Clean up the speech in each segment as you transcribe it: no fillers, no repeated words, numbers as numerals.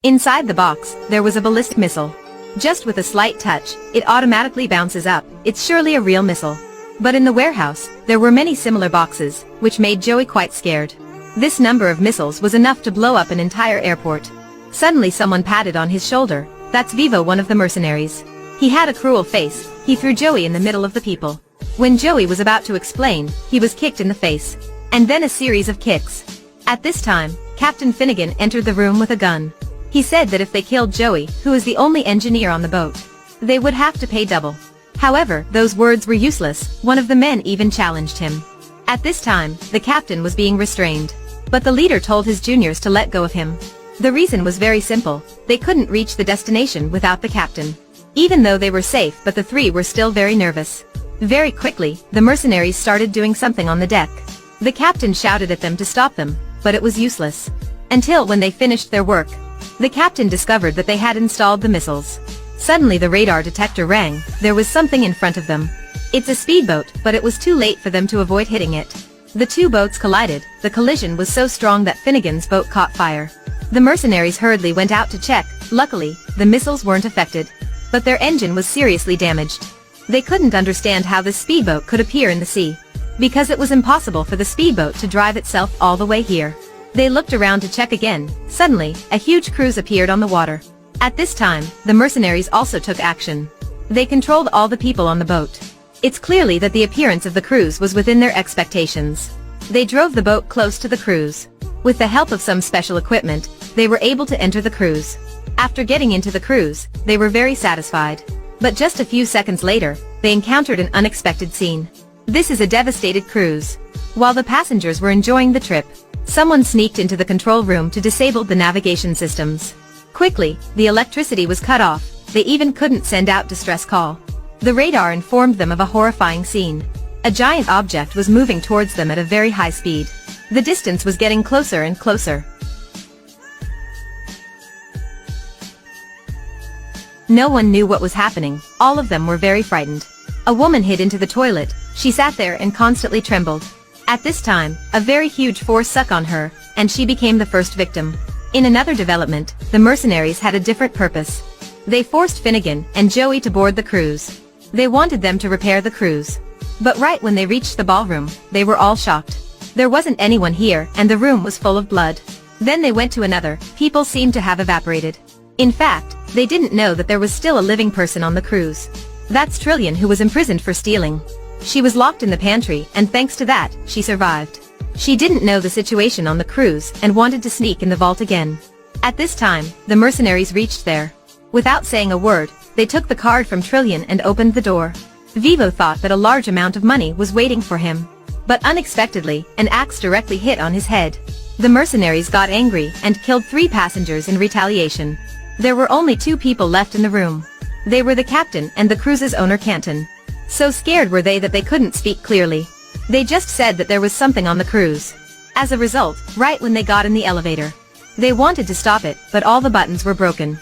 Inside the box, there was a ballistic missile. Just with a slight touch, it automatically bounces up. It's surely a real missile. But in the warehouse, there were many similar boxes, which made Joey quite scared. This number of missiles was enough to blow up an entire airport. Suddenly someone patted on his shoulder. That's Vivo, one of the mercenaries. He had a cruel face. He threw Joey in the middle of the people. When Joey was about to explain, he was kicked in the face. And then a series of kicks. At this time, Captain Finnegan entered the room with a gun. He said that if they killed Joey, who is the only engineer on the boat, they would have to pay double. However, those words were useless. One of the men even challenged him. At this time, the captain was being restrained. But the leader told his juniors to let go of him. The reason was very simple. They couldn't reach the destination without the captain. Even though they were safe, but the three were still very nervous. Very quickly, the mercenaries started doing something on the deck. The captain shouted at them to stop them, but it was useless. Until when they finished their work, the captain discovered that they had installed the missiles. Suddenly the radar detector rang. There was something in front of them. It's a speedboat, but it was too late for them to avoid hitting it. The two boats collided. The collision was so strong that Finnegan's boat caught fire. The mercenaries hurriedly went out to check. Luckily, the missiles weren't affected. But their engine was seriously damaged. They couldn't understand how this speedboat could appear in the sea, because it was impossible for the speedboat to drive itself all the way here. They looked around to check again. Suddenly, a huge cruise appeared on the water. At this time, the mercenaries also took action. They controlled all the people on the boat. It's clearly that the appearance of the cruise was within their expectations. They drove the boat close to the cruise. With the help of some special equipment, they were able to enter the cruise. After getting into the cruise, they were very satisfied. But just a few seconds later, they encountered an unexpected scene. This is a devastated cruise. While the passengers were enjoying the trip, someone sneaked into the control room to disable the navigation systems. Quickly, the electricity was cut off. They even couldn't send out distress call. The radar informed them of a horrifying scene. A giant object was moving towards them at a very high speed. The distance was getting closer and closer. No one knew what was happening. All of them were very frightened. A woman hid into the toilet. She sat there and constantly trembled. At this time, a very huge force sucked on her, and she became the first victim. In another development, the mercenaries had a different purpose. They forced Finnegan and Joey to board the cruise. They wanted them to repair the cruise. But right when they reached the ballroom, they were all shocked. There wasn't anyone here, and the room was full of blood. Then they went to another. People seemed to have evaporated. In fact, they didn't know that there was still a living person on the cruise. That's Trillian, who was imprisoned for stealing. She was locked in the pantry, and thanks to that, she survived. She didn't know the situation on the cruise and wanted to sneak in the vault again. At this time, the mercenaries reached there. Without saying a word, they took the card from Trillian and opened the door. Vivo thought that a large amount of money was waiting for him. But unexpectedly, an axe directly hit on his head. The mercenaries got angry and killed 3 passengers in retaliation. There were only 2 people left in the room. They were the captain and the cruise's owner, Canton. So scared were they that they couldn't speak clearly. They just said that there was something on the cruise. As a result, right when they got in the elevator, they wanted to stop it, but all the buttons were broken.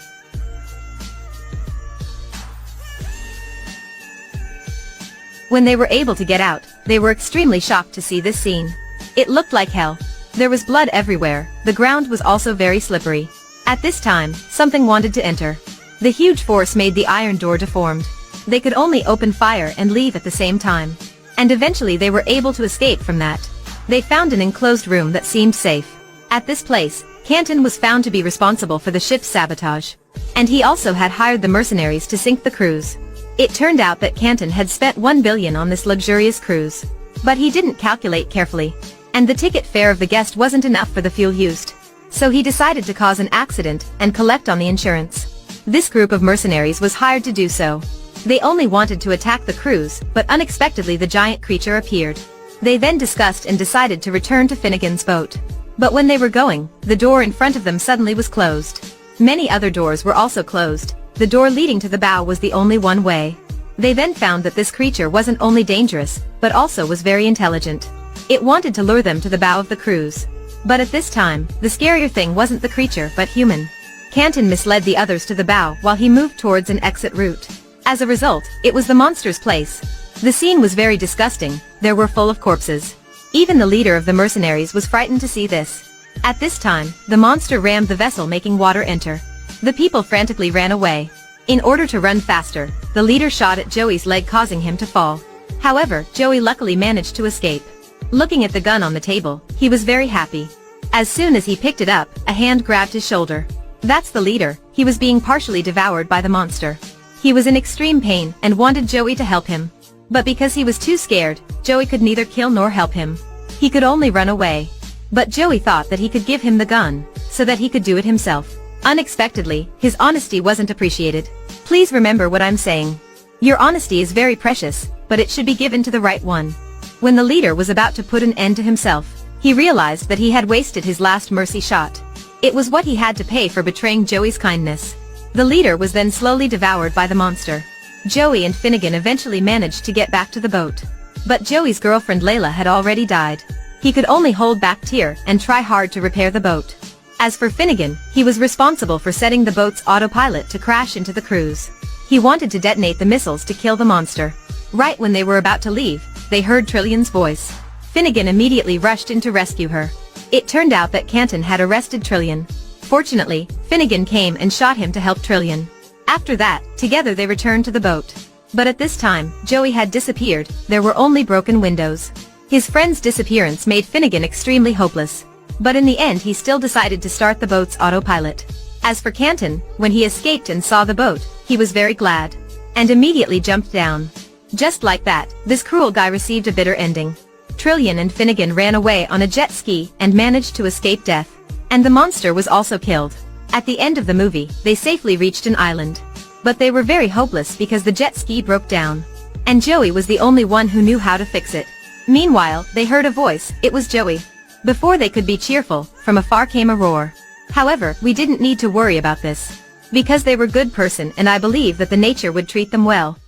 When they were able to get out, they were extremely shocked to see this scene. It looked like hell. There was blood everywhere. The ground was also very slippery. At this time, something wanted to enter. The huge force made the iron door deformed. They could only open fire and leave at the same time. And eventually they were able to escape from that. They found an enclosed room that seemed safe. At this place, Canton was found to be responsible for the ship's sabotage. And he also had hired the mercenaries to sink the cruise. It turned out that Canton had spent 1 billion on this luxurious cruise. But he didn't calculate carefully. And the ticket fare of the guest wasn't enough for the fuel used. So he decided to cause an accident and collect on the insurance. This group of mercenaries was hired to do so. They only wanted to attack the cruise, but unexpectedly the giant creature appeared. They then discussed and decided to return to Finnegan's boat. But when they were going, the door in front of them suddenly was closed. Many other doors were also closed. The door leading to the bow was the only one way. They then found that this creature wasn't only dangerous, but also was very intelligent. It wanted to lure them to the bow of the cruise. But at this time, the scarier thing wasn't the creature but human. Canton misled the others to the bow while he moved towards an exit route. As a result, it was the monster's place. The scene was very disgusting. There were full of corpses. Even the leader of the mercenaries was frightened to see this. At this time, the monster rammed the vessel, making water enter. The people frantically ran away. In order to run faster, the leader shot at Joey's leg, causing him to fall. However, Joey luckily managed to escape. Looking at the gun on the table, he was very happy. As soon as he picked it up, a hand grabbed his shoulder. That's the leader. He was being partially devoured by the monster. He was in extreme pain and wanted Joey to help him. But because he was too scared, Joey could neither kill nor help him. He could only run away. But Joey thought that he could give him the gun, so that he could do it himself. Unexpectedly, his honesty wasn't appreciated. Please remember what I'm saying. Your honesty is very precious, but it should be given to the right one. When the leader was about to put an end to himself, he realized that he had wasted his last mercy shot. It was what he had to pay for betraying Joey's kindness. The leader was then slowly devoured by the monster. Joey and Finnegan eventually managed to get back to the boat. But Joey's girlfriend Layla had already died. He could only hold back tears and try hard to repair the boat. As for Finnegan, he was responsible for setting the boat's autopilot to crash into the cruise. He wanted to detonate the missiles to kill the monster. Right when they were about to leave, they heard Trillion's voice. Finnegan immediately rushed in to rescue her. It turned out that Canton had arrested Trillion. Fortunately, Finnegan came and shot him to help Trillion. After that, together they returned to the boat. But at this time, Joey had disappeared. There were only broken windows. His friend's disappearance made Finnegan extremely hopeless. But in the end, he still decided to start the boat's autopilot. As for Canton, when he escaped and saw the boat, he was very glad. And immediately jumped down. Just like that, this cruel guy received a bitter ending. Trillion and Finnegan ran away on a jet ski and managed to escape death. And the monster was also killed. At the end of the movie, they safely reached an island. But they were very hopeless because the jet ski broke down. And Joey was the only one who knew how to fix it. Meanwhile, they heard a voice. It was Joey. Before they could be cheerful, from afar came a roar. However, we didn't need to worry about this. Because they were good person, and I believe that the nature would treat them well.